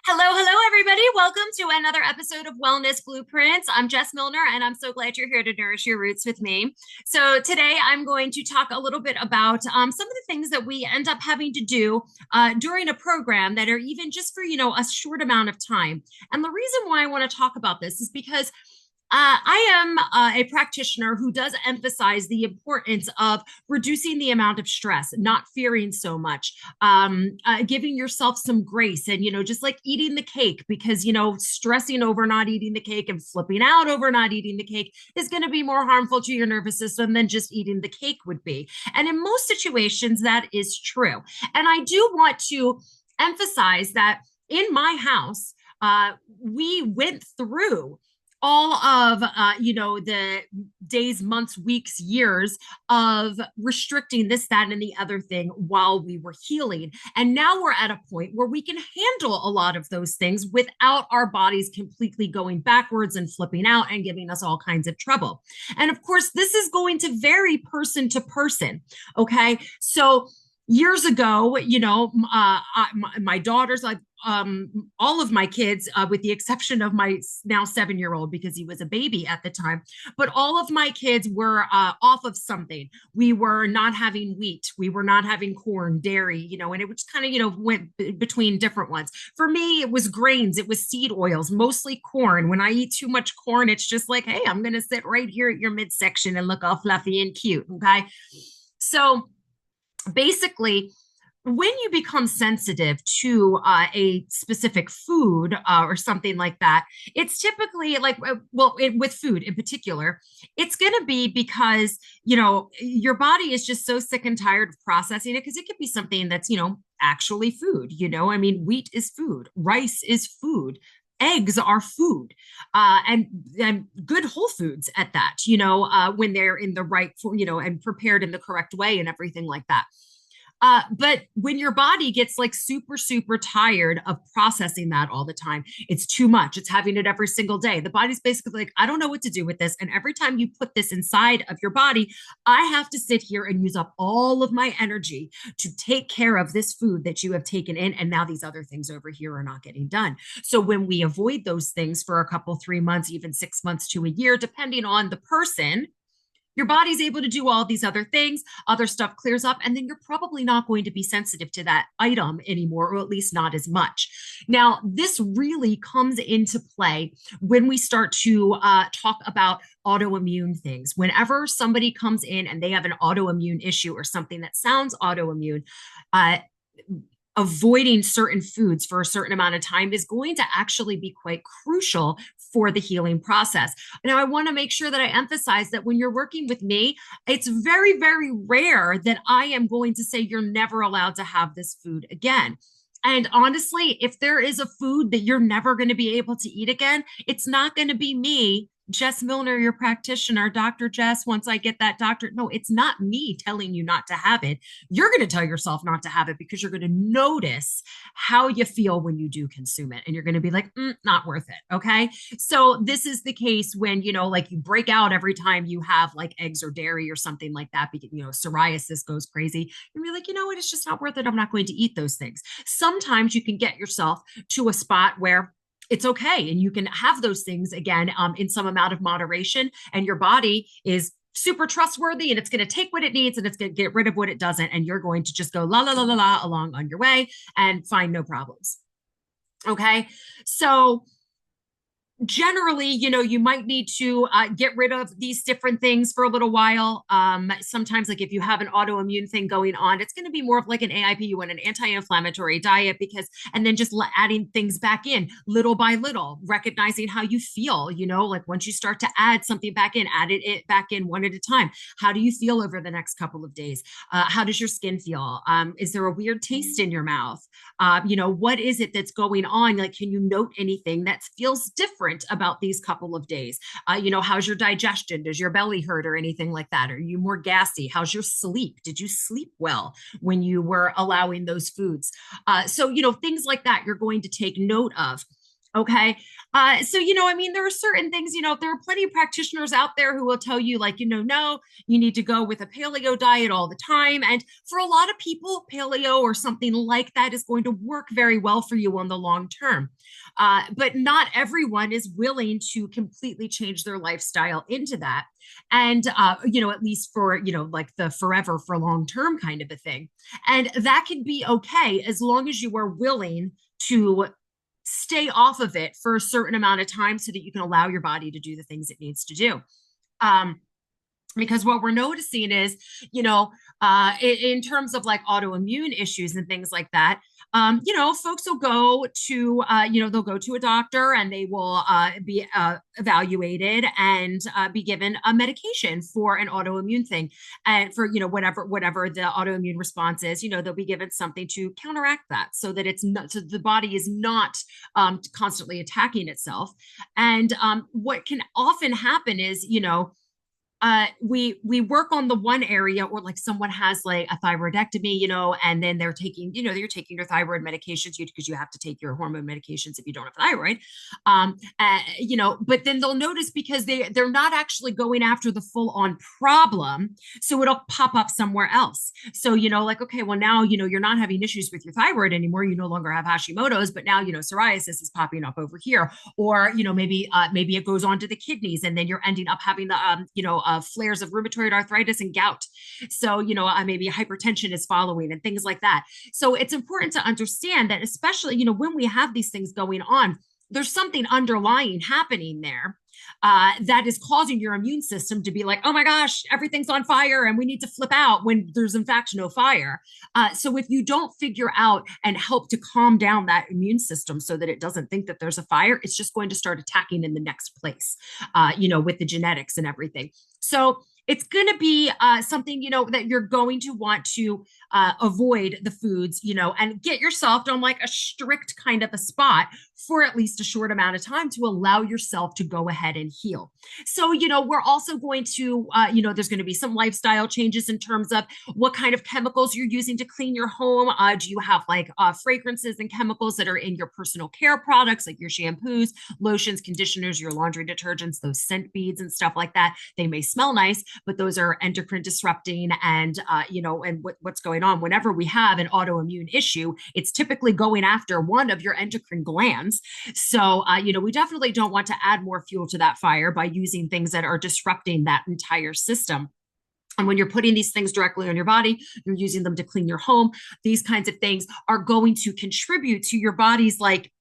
Hello, hello, everybody. Welcome to another episode of Wellness Blueprints. I'm Jess Milner, and I'm so glad you're here to nourish your roots with me. So, today I'm going to talk a little bit about some of the things that we end up having to do during a program that are even just for, a short amount of time. And the reason why I want to talk about this is because I am a practitioner who does emphasize the importance of reducing the amount of stress, not fearing so much, giving yourself some grace, and just like eating the cake, because stressing over not eating the cake and flipping out over not eating the cake is going to be more harmful to your nervous system than just eating the cake would be. And in most situations, that is true. And I do want to emphasize that in my house, we went through all of the days, months, weeks, years of restricting this, that, and the other thing while we were healing. And now we're at a point where we can handle a lot of those things without our bodies completely going backwards and flipping out and giving us all kinds of trouble. And of course, this is going to vary person to person. Okay, so years ago, my daughters, all of my kids, with the exception of my now 7-year-old because he was a baby at the time, but all of my kids were off of something. We were not having wheat, we were not having corn, dairy, and it was kind of, went between different ones. For me, it was grains, it was seed oils, mostly corn. When I eat too much corn, it's just like, hey, I'm going to sit right here at your midsection and look all fluffy and cute. Okay. So, basically, when you become sensitive to a specific food or something like that, it's typically like, with food in particular, it's going to be because, your body is just so sick and tired of processing it, because it could be something that's, actually food. I mean, wheat is food, rice is food. Eggs are food, and good whole foods at that, when they're in the right, and prepared in the correct way and everything like that. But when your body gets like super, super tired of processing that all the time, it's too much. It's having it every single day. The body's basically like, I don't know what to do with this. And every time you put this inside of your body, I have to sit here and use up all of my energy to take care of this food that you have taken in. And now these other things over here are not getting done. So when we avoid those things for a couple, 3 months, even 6 months to a year, depending on the person, your body's able to do all these other things, other stuff clears up, and then you're probably not going to be sensitive to that item anymore, or at least not as much. Now, this really comes into play when we start to talk about autoimmune things. Whenever somebody comes in and they have an autoimmune issue or something that sounds autoimmune, uh, avoiding certain foods for a certain amount of time is going to actually be quite crucial for the healing process. Now, I want to make sure that I emphasize that when you're working with me, it's very, very rare that I am going to say you're never allowed to have this food again. And honestly, if there is a food that you're never going to be able to eat again, it's not going to be me, Jess Milner, your practitioner, Dr. Jess, once I get that doctor. No, it's not me telling you not to have it. You're going to tell yourself not to have it because you're going to notice how you feel when you do consume it. And you're going to be like, not worth it. Okay. So this is the case when, like you break out every time you have like eggs or dairy or something like that, because, psoriasis goes crazy. And you're like, you know what? It's just not worth it. I'm not going to eat those things. Sometimes you can get yourself to a spot where it's okay. And you can have those things again, in some amount of moderation, and your body is super trustworthy and it's going to take what it needs and it's going to get rid of what it doesn't. And you're going to just go la, la, la, la, la along on your way and find no problems. Okay. So generally, you might need to get rid of these different things for a little while. Sometimes, like if you have an autoimmune thing going on, it's going to be more of like an AIP, an anti-inflammatory diet, and then just adding things back in little by little, recognizing how you feel, like once you start to add something back in, add it back in one at a time. How do you feel over the next couple of days? How does your skin feel? Is there a weird taste in your mouth? What is it that's going on? Like, can you note anything that feels different about these couple of days? How's your digestion? Does your belly hurt or anything like that? Are you more gassy? How's your sleep? Did you sleep well when you were allowing those foods? So, things like that you're going to take note of. Okay. I mean, there are certain things, there are plenty of practitioners out there who will tell you, like, no, you need to go with a paleo diet all the time. And for a lot of people, paleo or something like that is going to work very well for you on the long term. But not everyone is willing to completely change their lifestyle into that. And, at least for, like the forever for long term kind of a thing. And that can be okay as long as you are willing to stay off of it for a certain amount of time so that you can allow your body to do the things it needs to do. Um, because what we're noticing is, in terms of like autoimmune issues and things like that, folks will go to, they'll go to a doctor and they will be evaluated and be given a medication for an autoimmune thing, and for whatever the autoimmune response is, they'll be given something to counteract that, so that it's not, so the body is not constantly attacking itself. And what can often happen is, we work on the one area, or like someone has like a thyroidectomy, and then you're taking your thyroid medications because you have to take your hormone medications if you don't have thyroid. But then they'll notice, because they're not actually going after the full on problem, so it'll pop up somewhere else. So, like, okay, well now, you're not having issues with your thyroid anymore. You no longer have Hashimoto's, but now, psoriasis is popping up over here. Or, maybe it goes on to the kidneys, and then you're ending up having the, flares of rheumatoid arthritis and gout. So, maybe hypertension is following and things like that. So it's important to understand that, especially, when we have these things going on, there's something underlying happening there that is causing your immune system to be like, oh my gosh, everything's on fire and we need to flip out, when there's in fact no fire. So if you don't figure out and help to calm down that immune system so that it doesn't think that there's a fire, it's just going to start attacking in the next place, with the genetics and everything. So it's going to be something, that you're going to want to avoid the foods, and get yourself on like a strict kind of a spot for at least a short amount of time to allow yourself to go ahead and heal. So, we're also going to, there's going to be some lifestyle changes in terms of what kind of chemicals you're using to clean your home. Do you have like fragrances and chemicals that are in your personal care products, like your shampoos, lotions, conditioners, your laundry detergents, those scent beads and stuff like that? They may smell nice, but those are endocrine disrupting. And, what's going on whenever we have an autoimmune issue, it's typically going after one of your endocrine glands. So, we definitely don't want to add more fuel to that fire by using things that are disrupting that entire system. And when you're putting these things directly on your body, you're using them to clean your home. These kinds of things are going to contribute to your body's like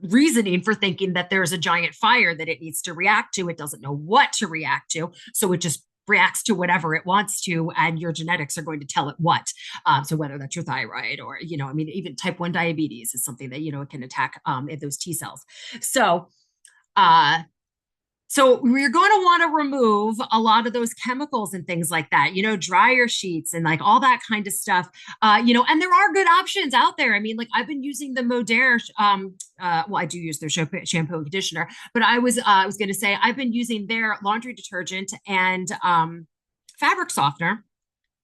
reasoning for thinking that there's a giant fire that it needs to react to. It doesn't know what to react to. So it just reacts to whatever it wants to, and your genetics are going to tell it what. So whether that's your thyroid, or, even type 1 diabetes is something that, it can attack those T cells. So, so we're going to want to remove a lot of those chemicals and things like that, dryer sheets and like all that kind of stuff, and there are good options out there. I mean, like, I've been using the Modere, well, I do use their shampoo and conditioner, but I was going to say, I've been using their laundry detergent and fabric softener,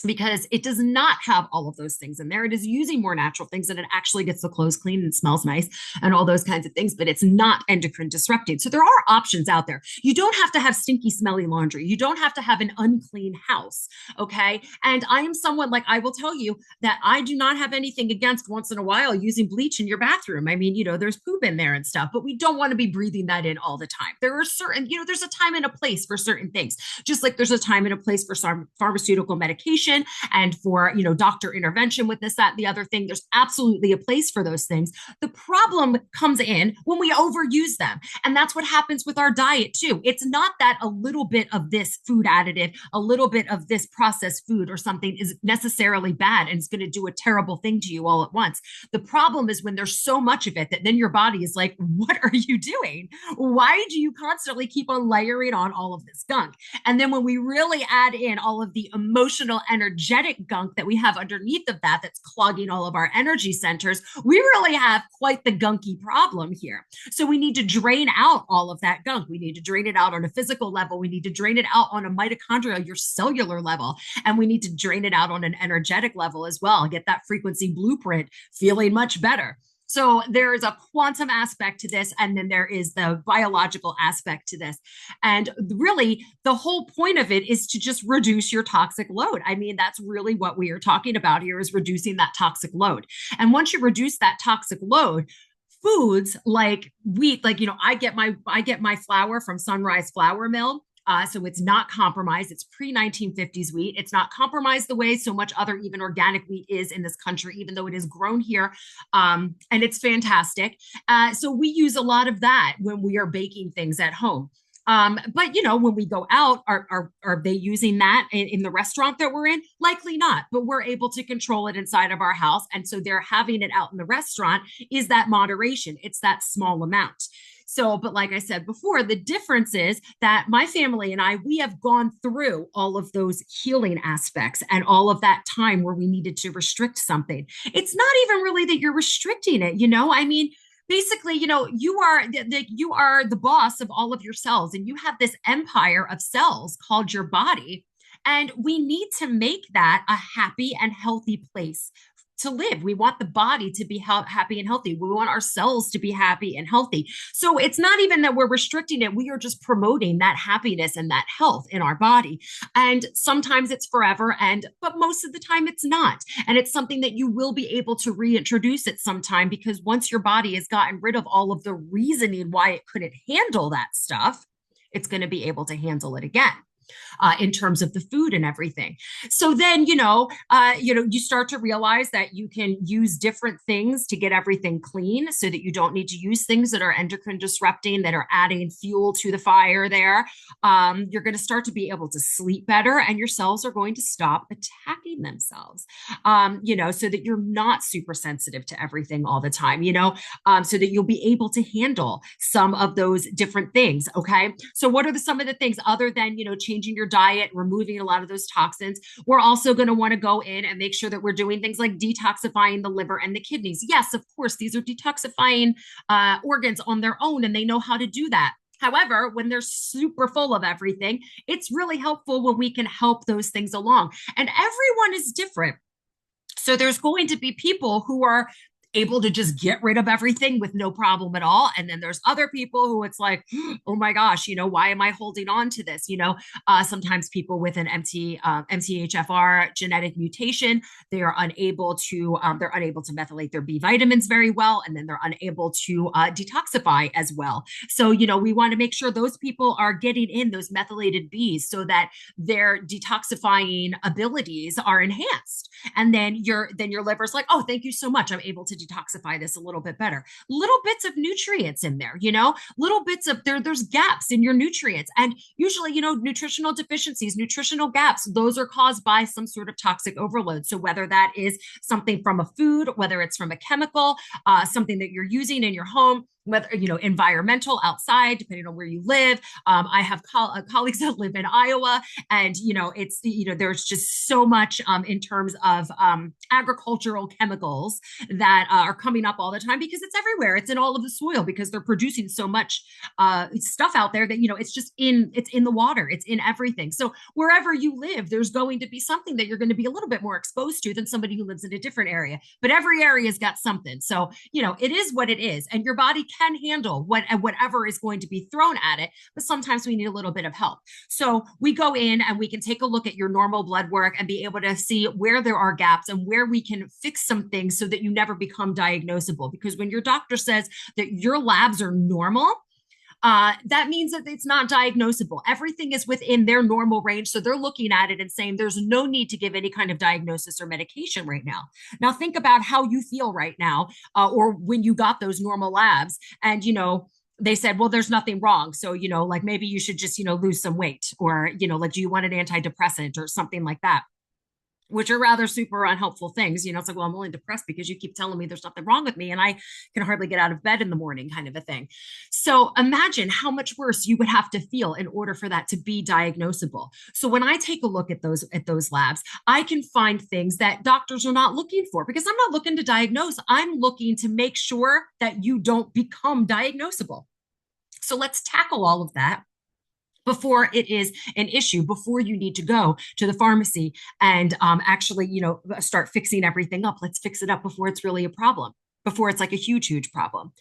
because it does not have all of those things in there. It is using more natural things, and it actually gets the clothes clean and smells nice and all those kinds of things, but it's not endocrine disrupting. So there are options out there. You don't have to have stinky, smelly laundry. You don't have to have an unclean house. Okay. And I am someone, like, I will tell you that I do not have anything against once in a while using bleach in your bathroom. I mean, there's poop in there and stuff, but we don't want to be breathing that in all the time. There are certain, there's a time and a place for certain things, just like there's a time and a place for some pharmaceutical medication and for, doctor intervention with this, that, the other thing. There's absolutely a place for those things. The problem comes in when we overuse them. And that's what happens with our diet too. It's not that a little bit of this food additive, a little bit of this processed food or something is necessarily bad and it's going to do a terrible thing to you all at once. The problem is when there's so much of it that then your body is like, what are you doing? Why do you constantly keep on layering on all of this gunk? And then when we really add in all of the emotional, energetic gunk that we have underneath of that, that's clogging all of our energy centers, we really have quite the gunky problem here. So we need to drain out all of that gunk. We need to drain it out on a physical level. We need to drain it out on a mitochondrial, your cellular level. And we need to drain it out on an energetic level as well. Get that frequency blueprint feeling much better. So there is a quantum aspect to this, and then there is the biological aspect to this. And really, the whole point of it is to just reduce your toxic load. I mean, that's really what we are talking about here is reducing that toxic load. And once you reduce that toxic load, foods like wheat, like I get my flour from Sunrise Flour Mill. So it's not compromised. It's pre 1950s wheat. It's not compromised the way so much other even organic wheat is in this country, even though it is grown here. And it's fantastic. So we use a lot of that when we are baking things at home. But when we go out, are they using that in the restaurant that we're in? Likely not, but we're able to control it inside of our house. And so they're having it out in the restaurant is that moderation. It's that small amount. So, but like I said before, the difference is that my family and I, we have gone through all of those healing aspects and all of that time where we needed to restrict something. It's not even really that you're restricting it, I mean, basically, you are the boss of all of your cells, and you have this empire of cells called your body. And we need to make that a happy and healthy place to live. We want the body to be happy and healthy. We want our cells to be happy and healthy. So it's not even that we're restricting it. We are just promoting that happiness and that health in our body. And sometimes it's forever, but most of the time it's not. And it's something that you will be able to reintroduce at some time, because once your body has gotten rid of all of the reasoning why it couldn't handle that stuff, it's going to be able to handle it again in terms of the food and everything. So then, you start to realize that you can use different things to get everything clean so that you don't need to use things that are endocrine disrupting, that are adding fuel to the fire there. You're going to start to be able to sleep better, and your cells are going to stop attacking themselves, so that you're not super sensitive to everything all the time, so that you'll be able to handle some of those different things. Okay. So what are some of the things other than, changing your diet, removing a lot of those toxins? We're also going to want to go in and make sure that we're doing things like detoxifying the liver and the kidneys. Yes, of course, these are detoxifying organs on their own, and they know how to do that. However, when they're super full of everything, it's really helpful when we can help those things along. And everyone is different. So there's going to be people who are able to just get rid of everything with no problem at all. And then there's other people who it's like, oh my gosh, why am I holding on to this? Sometimes people with an MTHFR genetic mutation, they are unable to methylate their B vitamins very well. And then they're unable to detoxify as well. So, we want to make sure those people are getting in those methylated Bs so that their detoxifying abilities are enhanced. And then your liver's like, oh, thank you so much. I'm able to detoxify this a little bit better. Little bits of nutrients in there, little bits of there's gaps in your nutrients. And usually, nutritional deficiencies, nutritional gaps, those are caused by some sort of toxic overload. So whether that is something from a food, whether it's from a chemical, something that you're using in your home, whether environmental outside, depending on where you live. I have colleagues that live in Iowa, and it's there's just so much in terms of agricultural chemicals that are coming up all the time, because it's everywhere. It's in all of the soil, because they're producing so much stuff out there that it's in the water, it's in everything. So wherever you live, there's going to be something that you're going to be a little bit more exposed to than somebody who lives in a different area. But every area's got something. So it is what it is, and your body can handle whatever is going to be thrown at it, but sometimes we need a little bit of help. So we go in and we can take a look at your normal blood work and be able to see where there are gaps and where we can fix some things so that you never become diagnosable. Because when your doctor says that your labs are normal, that means that it's not diagnosable. Everything is within their normal range. So they're looking at it and saying there's no need to give any kind of diagnosis or medication right now. Now, think about how you feel right now, or when you got those normal labs and, they said, well, there's nothing wrong. So, like maybe you should just, lose some weight, or, like, do you want an antidepressant or something like that? Which are rather super unhelpful things. It's like, well, I'm only depressed because you keep telling me there's nothing wrong with me and I can hardly get out of bed in the morning, kind of a thing. So imagine how much worse you would have to feel in order for that to be diagnosable. So when I take a look at those labs, I can find things that doctors are not looking for, because I'm not looking to diagnose. I'm looking to make sure that you don't become diagnosable. So let's tackle all of that before it is an issue, before you need to go to the pharmacy and actually, start fixing everything up. Let's fix it up before it's really a problem. before it's like a huge, huge problem.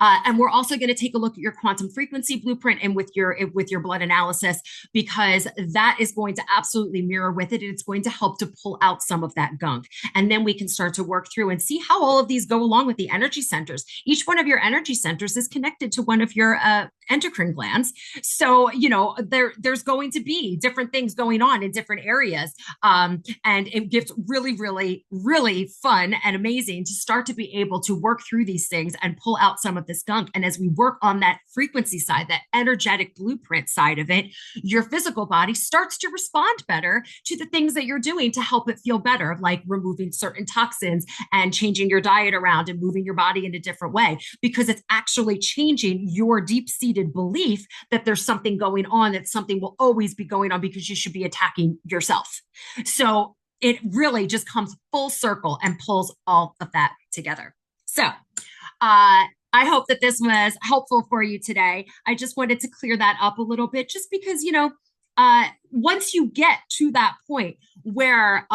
And we're also going to take a look at your quantum frequency blueprint and with your blood analysis, because that is going to absolutely mirror with it. And it's going to help to pull out some of that gunk. And then we can start to work through and see how all of these go along with the energy centers. Each one of your energy centers is connected to one of your endocrine glands. So, there's going to be different things going on in different areas. And it gets really, really, really fun and amazing to start to be able to work through these things and pull out some of this gunk. And as we work on that frequency side, that energetic blueprint side of it, your physical body starts to respond better to the things that you're doing to help it feel better, like removing certain toxins and changing your diet around and moving your body in a different way, because it's actually changing your deep-seated belief that there's something going on, that something will always be going on because you should be attacking yourself. So it really just comes full circle and pulls all of that together. So I hope that this was helpful for you today. I just wanted to clear that up a little bit, just because, once you get to that point where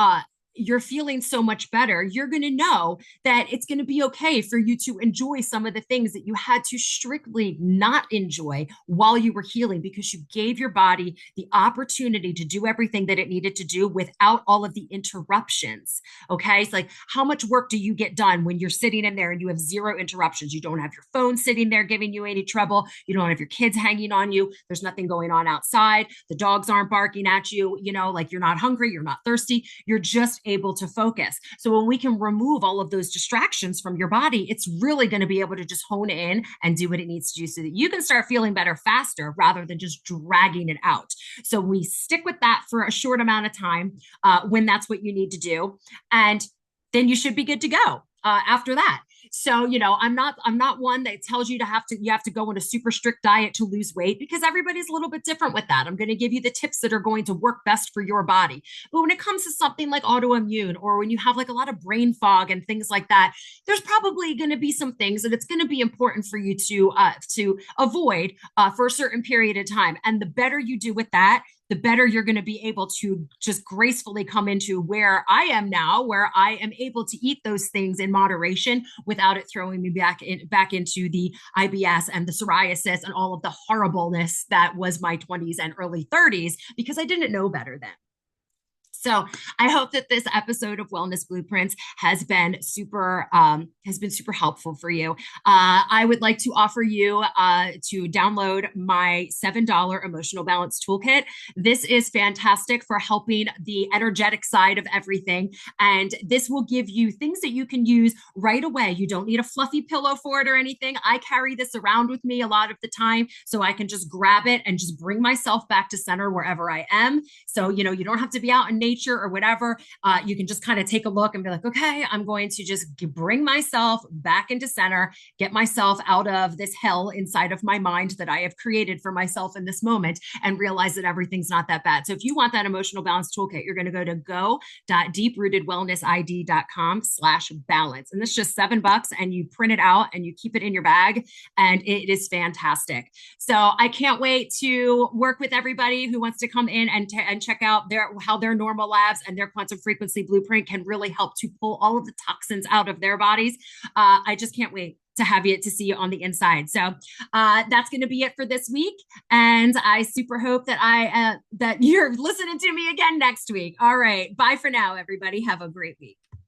you're feeling so much better, you're going to know that it's going to be okay for you to enjoy some of the things that you had to strictly not enjoy while you were healing, because you gave your body the opportunity to do everything that it needed to do without all of the interruptions. Okay. It's like, how much work do you get done when you're sitting in there and you have zero interruptions? You don't have your phone sitting there giving you any trouble. You don't have your kids hanging on you. There's nothing going on outside. The dogs aren't barking at you, like you're not hungry, you're not thirsty. You're just able to focus. So when we can remove all of those distractions from your body, it's really going to be able to just hone in and do what it needs to do so that you can start feeling better faster rather than just dragging it out. So we stick with that for a short amount of time when that's what you need to do. And then you should be good to go after that. So, I'm not one that tells you you have to go on a super strict diet to lose weight, because everybody's a little bit different with that. I'm going to give you the tips that are going to work best for your body. But when it comes to something like autoimmune, or when you have like a lot of brain fog and things like that, there's probably going to be some things that it's going to be important for you to avoid for a certain period of time. And the better you do with that, the better you're going to be able to just gracefully come into where I am now, where I am able to eat those things in moderation without it throwing me back into the IBS and the psoriasis and all of the horribleness that was my 20s and early 30s, because I didn't know better then. So I hope that this episode of Wellness Blueprints has been super helpful for you. I would like to offer you to download my $7 emotional balance toolkit. This is fantastic for helping the energetic side of everything. And this will give you things that you can use right away. You don't need a fluffy pillow for it or anything. I carry this around with me a lot of the time, so I can just grab it and just bring myself back to center wherever I am. So, you don't have to be out in nature or whatever. You can just kind of take a look and be like, okay, I'm going to just bring myself back into center, get myself out of this hell inside of my mind that I have created for myself in this moment, and realize that everything's not that bad. So if you want that emotional balance toolkit, you're going to go to go.deeprootedwellnessid.com/balance. And this is just $7, and you print it out and you keep it in your bag, and it is fantastic. So I can't wait to work with everybody who wants to come in and check out how their normal labs and their quantum frequency blueprint can really help to pull all of the toxins out of their bodies. I just can't wait to have you to see you on the inside. So that's going to be it for this week. And I super hope that that you're listening to me again next week. All right. Bye for now, everybody. Have a great week.